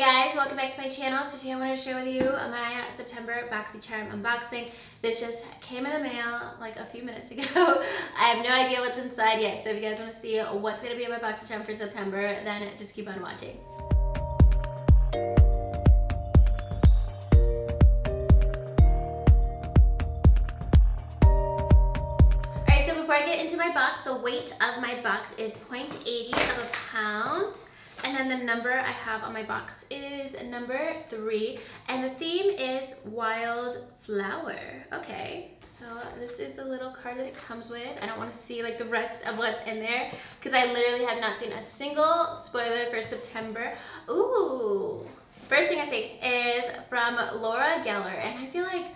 guys, welcome back to my channel. So today I want to share with you my September Boxycharm unboxing. This just came in the mail like a few minutes ago. I have no idea what's inside yet, so if you guys want to see what's going to be in my Boxycharm for September, then just keep on watching. Alright, so before I get into my box, the weight of my box is 0.80 of a pound. And then the number I have on my box is number 3. And the theme is wildflower. Okay, so this is the little card that it comes with. I don't want to see like the rest of what's in there because I literally have not seen a single spoiler for September. Ooh. First thing I see is from Laura Geller. And I feel like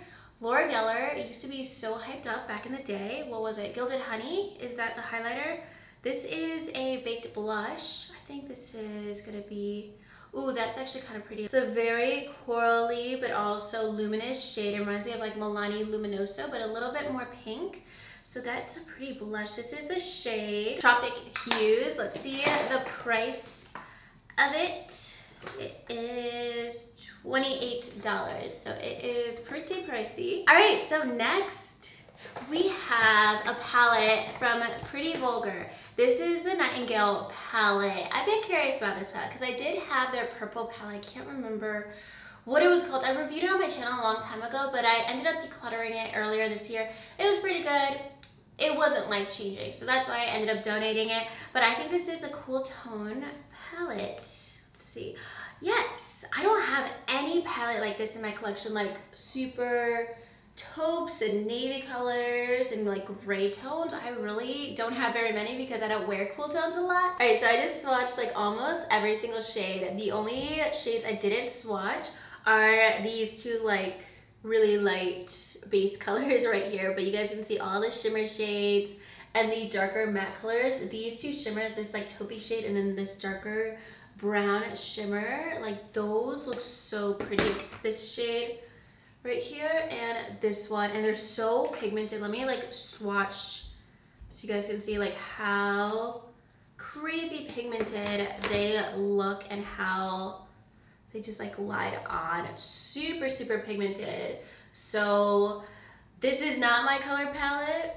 Laura Geller used to be so hyped up back in the day. What was it? Gilded Honey? Is that the highlighter? This is a baked blush. I think this is gonna be, ooh, that's actually kind of pretty. It's a very corally but also luminous shade. It reminds me of like Milani Luminoso, but a little bit more pink. So that's a pretty blush. This is the shade Tropic Hues. Let's see the price of it. It is $28, so it is pretty pricey. All right, so next we have a palette from Pretty Vulgar. This is the Nightingale palette. I've been curious about this palette because I did have their purple palette. I can't remember what it was called. I reviewed it on my channel a long time ago, but I ended up decluttering it earlier this year. It was pretty good. It wasn't life-changing, so that's why I ended up donating it. But I think this is the cool tone palette. Let's see. Yes, I don't have any palette like this in my collection, like super taupes and navy colors and like gray tones. I really don't have very many because I don't wear cool tones a lot. All right, so I just swatched like almost every single shade. The only shades I didn't swatch are these two like really light base colors right here, but you guys can see all the shimmer shades and the darker matte colors. These two shimmers, this like taupey shade and then this darker brown shimmer, like those look so pretty. It's this shade right here and this one, and they're so pigmented. Let me like swatch so you guys can see like how crazy pigmented they look and how they just like glide on. Super pigmented. So this is not my color palette,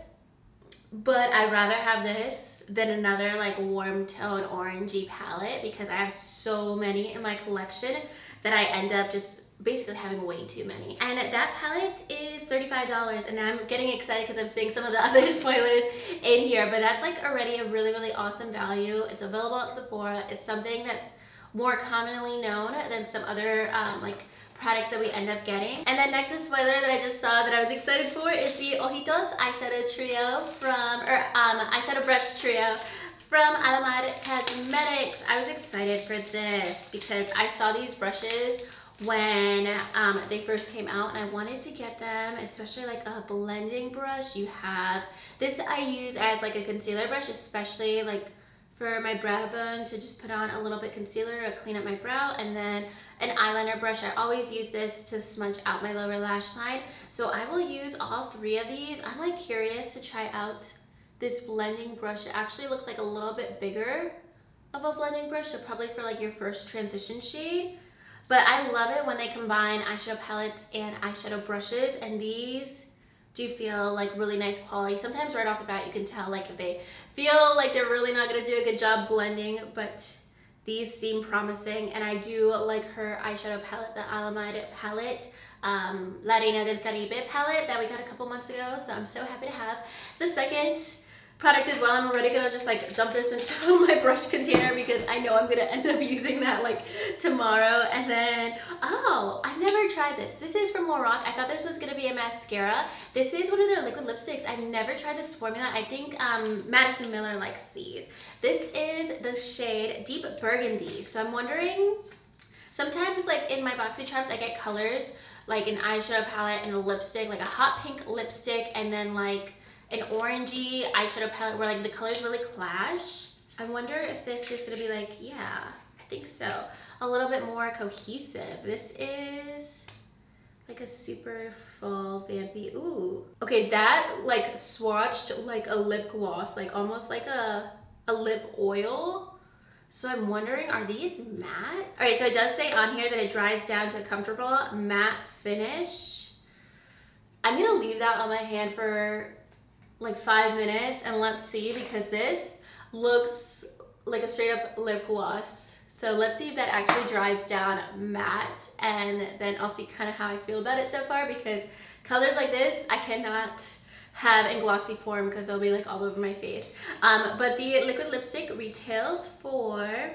but I'd rather have this than another like warm tone orangey palette because I have so many in my collection that I end up just basically having way too many. And that palette is $35, and I'm getting excited because I'm seeing some of the other spoilers in here, but that's like already a really awesome value. It's available at Sephora. It's something that's more commonly known than some other like products that we end up getting. And then next, a spoiler that I just saw that I was excited for is the Ojitos eyeshadow trio from, eyeshadow brush trio from Alamad Cosmetics. I was excited for this because I saw these brushes when they first came out and I wanted to get them, especially like a blending brush. You have this I use as like a concealer brush, especially like for my brow bone to just put on a little bit concealer to clean up my brow, and then an eyeliner brush. I always use this to smudge out my lower lash line. So I will use all three of these. I'm like curious to try out this blending brush. It actually looks like a little bit bigger of a blending brush, so probably for like your first transition shade. But I love it when they combine eyeshadow palettes and eyeshadow brushes, and these do feel like really nice quality. Sometimes right off the bat you can tell like if they feel like they're really not gonna do a good job blending, but these seem promising. And I do like her eyeshadow palette, the Alamad palette, La Reina del Caribe palette that we got a couple months ago. So I'm so happy to have the second product as well. I'm already gonna just like dump this into my brush container because I know I'm gonna end up using that like tomorrow. And then, oh, I've never tried this. This is from Lorac. I thought this was gonna be a mascara. This is one of their liquid lipsticks. I've never tried this formula. I think Madison Miller likes these. This is the shade Deep Burgundy. So I'm wondering, sometimes like in my Boxycharms I get colors like an eyeshadow palette and a lipstick, like a hot pink lipstick and then like an orangey eyeshadow palette where like the colors really clash. I wonder if this is gonna be like, yeah, I think so. A little bit more cohesive. This is like a super full vampy, ooh. Okay, that like swatched like a lip gloss, like almost like a lip oil. So I'm wondering, are these matte? All right, so it does say on here that it dries down to a comfortable matte finish. I'm gonna leave that on my hand for like 5 minutes and let's see, because this looks like a straight up lip gloss. So let's see if that actually dries down matte, and then I'll see kind of how I feel about it so far, because colors like this I cannot have in glossy form because they'll be like all over my face. But the liquid lipstick retails for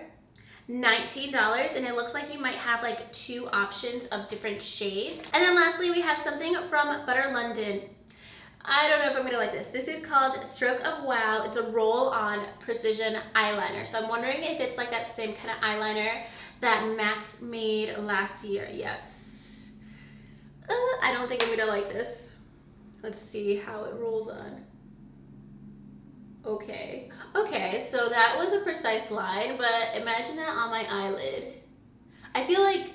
$19, and it looks like you might have like 2 options of different shades. And then lastly, we have something from Butter London. I don't know if I'm gonna like this. This is called Stroke of Wow. It's a roll-on precision eyeliner. So I'm wondering if it's like that same kind of eyeliner that MAC made last year. Yes. I don't think I'm gonna like this. Let's see how it rolls on. Okay. Okay, so that was a precise line, but imagine that on my eyelid. I feel like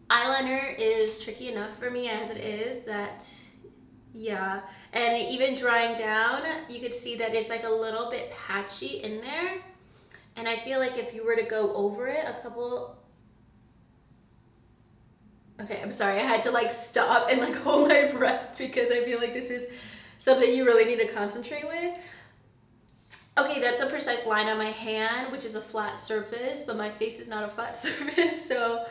eyeliner is tricky enough for me as it is that, yeah. And even drying down, you could see that it's like a little bit patchy in there. And I feel like if you were to go over it a couple, okay, I'm sorry, I had to like stop and like hold my breath because I feel like this is something you really need to concentrate with. Okay, that's a precise line on my hand, which is a flat surface, but my face is not a flat surface. So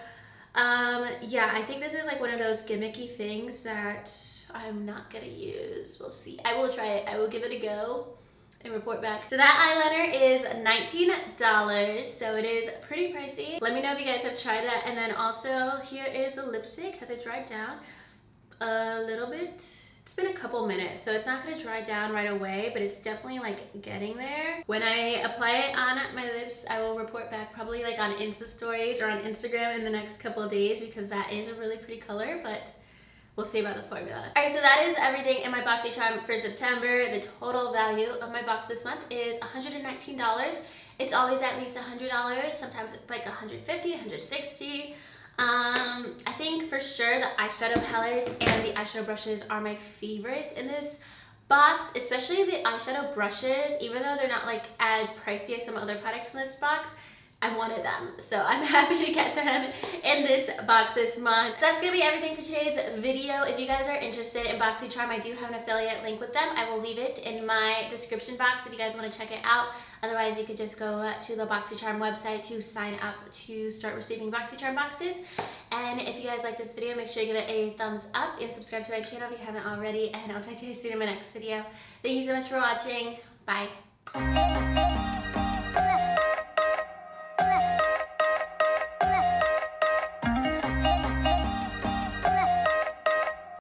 yeah, I think this is like one of those gimmicky things that I'm not gonna use. We'll see. I will try it. I will give it a go and report back. So that eyeliner is $19, so it is pretty pricey. Let me know if you guys have tried that. And then also here is the lipstick. Has it dried down a little bit? It's been a couple minutes, so it's not gonna dry down right away, but it's definitely like getting there. When I apply it on my lips, I will report back probably like on Insta stories or on Instagram in the next couple of days, because that is a really pretty color, but we'll see about the formula. All right, so that is everything in my Boxycharm for September. The total value of my box this month is $119. It's always at least $100. Sometimes it's like $150, $160. I think for sure the eyeshadow palette and the eyeshadow brushes are my favorites in this box, especially the eyeshadow brushes. Even though they're not like as pricey as some other products in this box, I wanted them, so I'm happy to get them in this box this month. So that's gonna be everything for today's video. If you guys are interested in Boxycharm, I do have an affiliate link with them. I will leave it in my description box if you guys want to check it out. Otherwise, you could just go to the Boxycharm website to sign up to start receiving Boxycharm boxes. And if you guys like this video, make sure you give it a thumbs up and subscribe to my channel if you haven't already. And I'll talk to you guys soon in my next video. Thank you so much for watching. Bye.